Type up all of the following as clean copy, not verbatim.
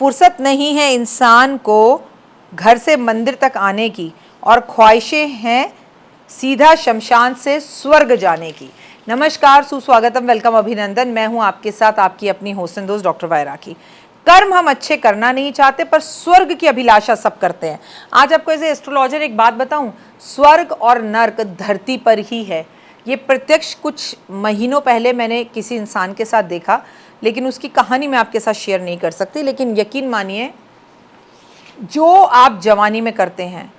फुर्सत नहीं है इंसान को घर से मंदिर तक आने की, और ख्वाहिशें हैं सीधा शमशान से स्वर्ग जाने की। नमस्कार, सुस्वागतम, वेलकम, अभिनंदन। मैं हूं आपके साथ आपकी अपनी होस्टन दोस्त डॉक्टर वायराकी। कर्म हम अच्छे करना नहीं चाहते, पर स्वर्ग की अभिलाषा सब करते हैं। आज आपको एज ए एस्ट्रोलॉजर एक बात बताऊं, स्वर्ग और नर्क धरती पर ही है। ये प्रत्यक्ष कुछ महीनों पहले मैंने किसी इंसान के साथ देखा, लेकिन उसकी कहानी मैं आपके साथ शेयर नहीं कर सकती। लेकिन यकीन मानिए, जो आप जवानी में करते हैं,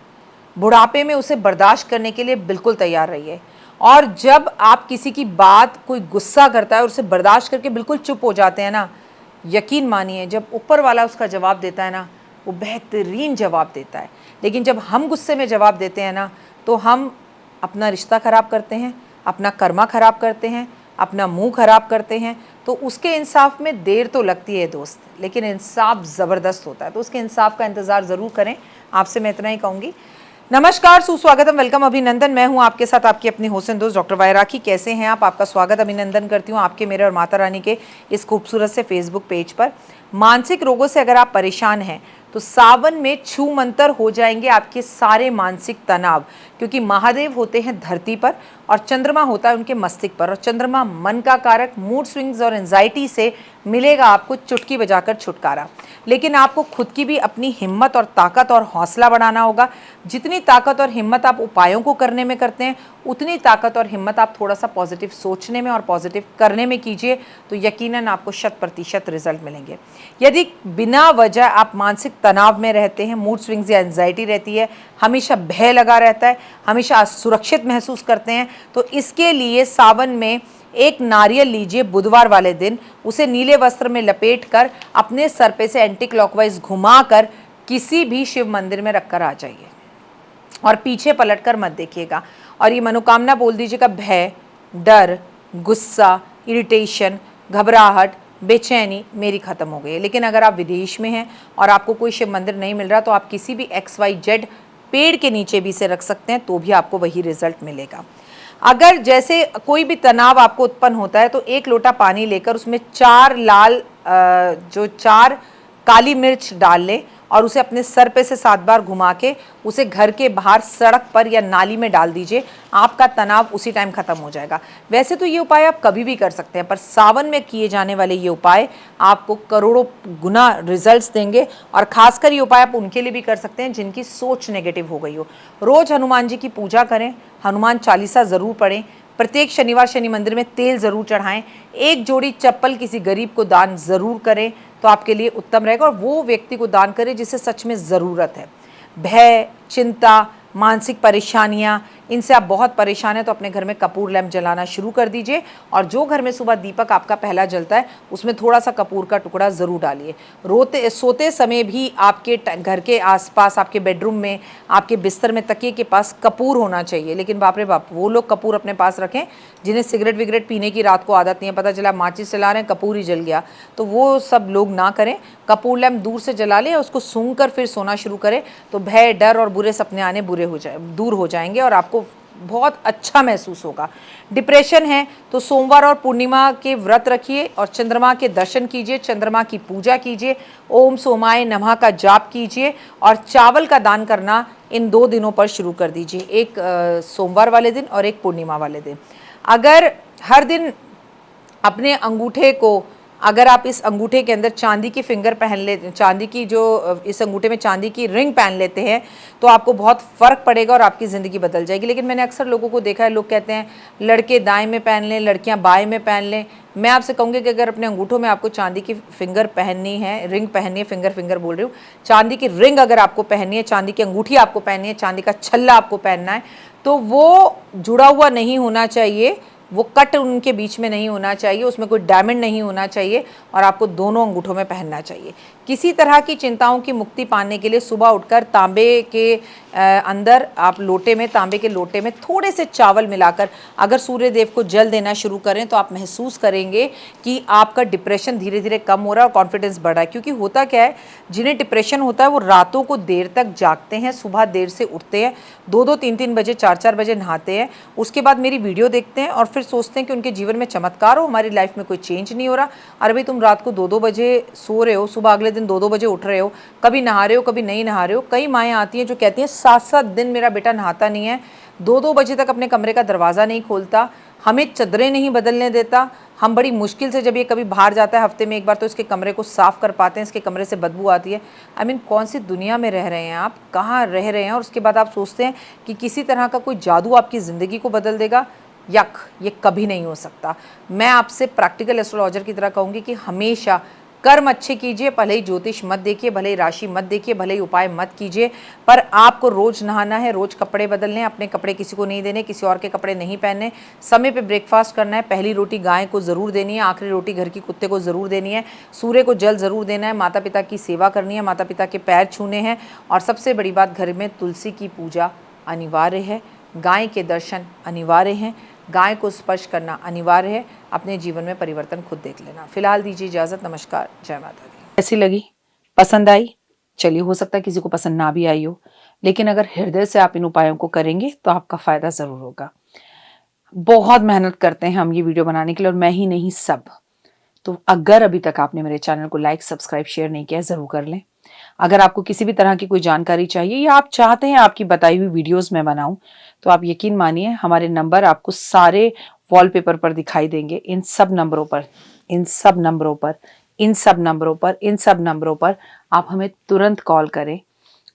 बुढ़ापे में उसे बर्दाश्त करने के लिए बिल्कुल तैयार रहिए। और जब आप किसी की बात, कोई गुस्सा करता है और उसे बर्दाश्त करके बिल्कुल चुप हो जाते हैं ना, यकीन मानिए जब ऊपर वाला उसका जवाब देता है ना, वो बेहतरीन जवाब देता है। लेकिन जब हम गुस्से में जवाब देते हैं ना, तो हम अपना रिश्ता ख़राब करते हैं, अपना कर्मा ख़राब करते हैं, अपना मुंह ख़राब करते हैं। तो उसके इंसाफ में देर तो लगती है दोस्त, लेकिन इंसाफ ज़बरदस्त होता है। तो उसके इंसाफ का इंतज़ार ज़रूर करें। आपसे मैं इतना ही कहूँगी। नमस्कार, सुस्वागतम, वेलकम, अभिनंदन। मैं हूं आपके साथ आपकी अपनी होस्टन दोस्त डॉक्टर वायराकी। कैसे हैं आप? आपका स्वागत, अभिनंदन करती हूं आपके, मेरे और माता रानी के इस खूबसूरत से फेसबुक पेज पर। मानसिक रोगों से अगर आप परेशान हैं तो सावन में छू मंतर हो जाएंगे आपके सारे मानसिक तनाव, क्योंकि महादेव होते हैं धरती पर और चंद्रमा होता है उनके मस्तिष्क पर। और चंद्रमा मन का कारक, मूड स्विंग्स और एंजाइटी से मिलेगा आपको चुटकी बजाकर छुटकारा। लेकिन आपको खुद की भी अपनी हिम्मत और ताकत और हौसला बढ़ाना होगा। जितनी ताकत और हिम्मत आप उपायों को करने में करते हैं, उतनी ताकत और हिम्मत आप थोड़ा सा पॉजिटिव सोचने में और पॉजिटिव करने में कीजिए, तो यकीनन आपको 100% रिजल्ट मिलेंगे। यदि बिना वजह आप मानसिक तनाव में रहते हैं, मूड स्विंग्स या एंजाइटी रहती है, हमेशा भय लगा रहता है, हमेशा असुरक्षित महसूस करते हैं, तो इसके लिए सावन में एक नारियल लीजिए बुधवार वाले दिन, उसे नीले वस्त्र में लपेटकर अपने सर पे से एंटी क्लॉकवाइज घुमाकर किसी भी शिव मंदिर में रखकर आ जाइए और पीछे पलटकर मत देखिएगा। और ये मनोकामना बोल दीजिएगा, भय, डर, गुस्सा, इरिटेशन, घबराहट, बेचैनी मेरी ख़त्म हो गई है। लेकिन अगर आप विदेश में हैं और आपको कोई शिव मंदिर नहीं मिल रहा, तो आप किसी भी XYZ पेड़ के नीचे भी इसे रख सकते हैं, तो भी आपको वही रिजल्ट मिलेगा। अगर जैसे कोई भी तनाव आपको उत्पन्न होता है, तो एक लोटा पानी लेकर उसमें 4 काली मिर्च डाल लें और उसे अपने सर पे से 7 बार घुमा के उसे घर के बाहर सड़क पर या नाली में डाल दीजिए। आपका तनाव उसी टाइम खत्म हो जाएगा। वैसे तो ये उपाय आप कभी भी कर सकते हैं, पर सावन में किए जाने वाले ये उपाय आपको करोड़ों गुना रिजल्ट्स देंगे। और खासकर ये उपाय आप उनके लिए भी कर सकते हैं जिनकी सोच नेगेटिव हो गई हो। रोज़ हनुमान जी की पूजा करें, हनुमान चालीसा ज़रूर पढ़ें, प्रत्येक शनिवार शनि मंदिर में तेल ज़रूर चढ़ाएं, एक जोड़ी चप्पल किसी गरीब को दान ज़रूर करें, तो आपके लिए उत्तम रहेगा। और वो व्यक्ति को दान करें जिसे सच में ज़रूरत है। भय, चिंता, मानसिक परेशानियां, इनसे आप बहुत परेशान हैं, तो अपने घर में कपूर लैंप जलाना शुरू कर दीजिए। और जो घर में सुबह दीपक आपका पहला जलता है, उसमें थोड़ा सा कपूर का टुकड़ा ज़रूर डालिए। सोते समय भी आपके घर के आसपास, आपके बेडरूम में, आपके बिस्तर में, तकिए के पास कपूर होना चाहिए। लेकिन बाप रे बाप, वो लोग कपूर अपने पास रखें जिन्हें सिगरेट विगरेट पीने की रात को आदत नहीं है, पता चला माचिस चला रहे हैं, कपूर ही जल गया, तो वो सब लोग ना करें। कपूर लैंप दूर से जला लें, उसको सूंघ कर फिर सोना शुरू करें, तो भय, डर और बुरे सपने आने दूर हो जाएंगे और आपको बहुत अच्छा महसूस होगा। डिप्रेशन है तो सोमवार और पूर्णिमा के व्रत रखिए और चंद्रमा के दर्शन कीजिए, चंद्रमा की पूजा कीजिए, ओम सोमाय नमः का जाप कीजिए और चावल का दान करना इन 2 दिनों पर शुरू कर दीजिए, एक सोमवार वाले दिन और एक पूर्णिमा वाले दिन। अगर हर दिन अपने अंगूठे को, अगर आप इस अंगूठे के अंदर चांदी की फिंगर पहन लेते, चांदी की जो इस अंगूठे में चांदी की रिंग पहन लेते हैं, तो आपको बहुत फ़र्क पड़ेगा और आपकी ज़िंदगी बदल जाएगी। लेकिन मैंने अक्सर लोगों को देखा है, लोग कहते हैं लड़के दाएं में पहन लें, लड़कियां बाएं में पहन लें। मैं आपसे कहूँगी कि अगर अपने अंगूठों में आपको चांदी की फिंगर पहननी है, रिंग पहननी है, फिंगर बोल रही हूँ, चांदी की रिंग अगर आपको पहननी है, चांदी की अंगूठी आपको पहननी है, चांदी का छल्ला आपको पहनना है, तो वो जुड़ा हुआ नहीं होना चाहिए, वो कट उनके बीच में नहीं होना चाहिए, उसमें कोई डायमंड नहीं होना चाहिए और आपको दोनों अंगूठों में पहनना चाहिए। किसी तरह की चिंताओं की मुक्ति पाने के लिए सुबह उठकर तांबे के अंदर आप तांबे के लोटे में थोड़े से चावल मिलाकर अगर सूर्य देव को जल देना शुरू करें, तो आप महसूस करेंगे कि आपका डिप्रेशन धीरे धीरे कम हो रहा है और कॉन्फिडेंस बढ़ा है। क्योंकि होता क्या है, जिन्हें डिप्रेशन होता है वो रातों को देर तक जागते हैं, सुबह देर से उठते हैं, 2-2, 3-3 बजे, 4-4 बजे नहाते हैं, उसके बाद मेरी वीडियो देखते हैं और फिर सोचते हैं कि उनके जीवन में चमत्कार हो, हमारी लाइफ में कोई चेंज नहीं हो रहा। अरे भाई, तुम रात को 2-2 बजे सो रहे हो, सुबह अगले दिन 2-2 बजे उठ रहे हो, कभी नहा रहे हो कभी नहीं नहा रहे हो। कई माएँ आती हैं जो कहती हैं 7-7 दिन मेरा बेटा नहाता नहीं है, 2-2 बजे तक अपने कमरे का दरवाज़ा नहीं खोलता, हमें चद्दरें नहीं बदलने देता, हम बड़ी मुश्किल से जब ये कभी बाहर जाता है हफ्ते में एक बार तो इसके कमरे को साफ़ कर पाते हैं, इसके कमरे से बदबू आती है। आई मीन कौन सी दुनिया में रह रहे हैं आप, कहाँ रह रहे हैं? और उसके बाद आप सोचते हैं कि किसी तरह का कोई जादू आपकी ज़िंदगी को बदल देगा। यक, ये कभी नहीं हो सकता। मैं आपसे प्रैक्टिकल एस्ट्रोलॉजर की तरह कहूँगी कि हमेशा कर्म अच्छे कीजिए, भले ही ज्योतिष मत देखिए, भले ही राशि मत देखिए, भले ही उपाय मत कीजिए, पर आपको रोज़ नहाना है, रोज़ कपड़े बदलने, अपने कपड़े किसी को नहीं देने, किसी और के कपड़े नहीं पहनने, समय पे ब्रेकफास्ट करना है, पहली रोटी गाय को ज़रूर देनी है, आखिरी रोटी घर की कुत्ते को ज़रूर देनी है, सूर्य को जल ज़रूर देना है, माता पिता की सेवा करनी है, माता पिता के पैर छूने हैं, और सबसे बड़ी बात, घर में तुलसी की पूजा अनिवार्य है, गाय के दर्शन अनिवार्य हैं, गाय को स्पर्श करना अनिवार्य है। अपने जीवन में परिवर्तन खुद देख लेना। फिलहाल दीजिए इजाज़त। नमस्कार, जय माता दी। कैसी लगी? पसंद आई? चलिए, हो सकता है किसी को पसंद ना भी आई हो, लेकिन अगर हृदय से आप इन उपायों को करेंगे तो आपका फ़ायदा ज़रूर होगा। बहुत मेहनत करते हैं हम ये वीडियो बनाने के लिए, और मैं ही नहीं, सब। तो अगर अभी तक आपने मेरे चैनल को लाइक, सब्सक्राइब, शेयर नहीं किया, ज़रूर कर लें। अगर आपको किसी भी तरह की कोई जानकारी चाहिए या आप चाहते हैं आपकी बताई हुई वीडियोस मैं बनाऊं, तो आप यकीन मानिए हमारे नंबर आपको सारे वॉलपेपर पर दिखाई देंगे। इन सब नंबरों पर आप हमें तुरंत कॉल करें,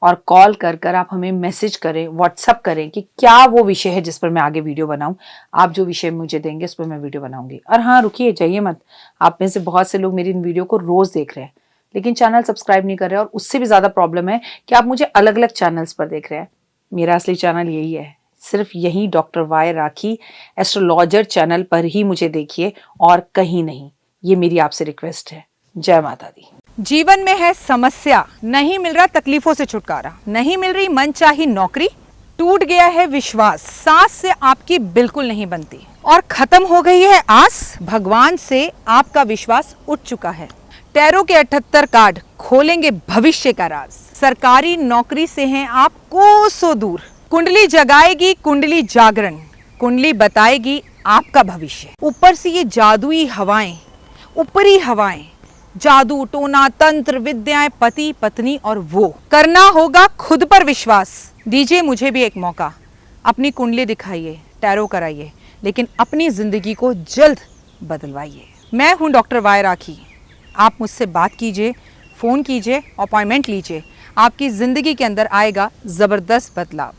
और कॉल कर आप हमें मैसेज करें, व्हाट्सअप करें कि क्या वो विषय है जिस पर मैं आगे वीडियो बनाऊं। आप जो विषय मुझे देंगे उस पर मैं वीडियो बनाऊंगी। और हाँ, रुकिए, जाइए मत। आप में से बहुत से लोग मेरी इन वीडियो को रोज़ देख रहे हैं, लेकिन चैनल सब्सक्राइब नहीं कर रहे हैं, और उससे भी ज़्यादा प्रॉब्लम है कि आप मुझे अलग अलग चैनल्स पर देख रहे हैं। मेरा असली चैनल यही है, सिर्फ यही डॉक्टर वाई राखी एस्ट्रोलॉजर चैनल पर ही मुझे देखिए, और कहीं नहीं। ये मेरी आपसे रिक्वेस्ट है। जय माता दी। जीवन में है समस्या, नहीं मिल रहा तकलीफों से छुटकारा, नहीं मिल रही मनचाही नौकरी, टूट गया है विश्वास, सांस से आपकी बिल्कुल नहीं बनती, और खत्म हो गई है आस, भगवान से आपका विश्वास उठ चुका है। टैरो के 78 कार्ड खोलेंगे भविष्य का राज, सरकारी नौकरी से हैं आप कोसों दूर, कुंडली जगाएगी कुंडली जागरण, कुंडली बताएगी आपका भविष्य। ऊपर से ये जादुई हवाएं, ऊपरी हवाएं, जादू टोना तंत्र विद्याएं, पति पत्नी, और वो करना होगा खुद पर विश्वास। दीजिए मुझे भी एक मौका, अपनी कुंडली दिखाइए, टैरो कराइए, लेकिन अपनी जिंदगी को जल्द बदलवाइए। मैं हूं डॉक्टर वाई राखी। आप मुझसे बात कीजिए, फ़ोन कीजिए, अपॉइंटमेंट लीजिए, आपकी ज़िंदगी के अंदर आएगा ज़बरदस्त बदलाव।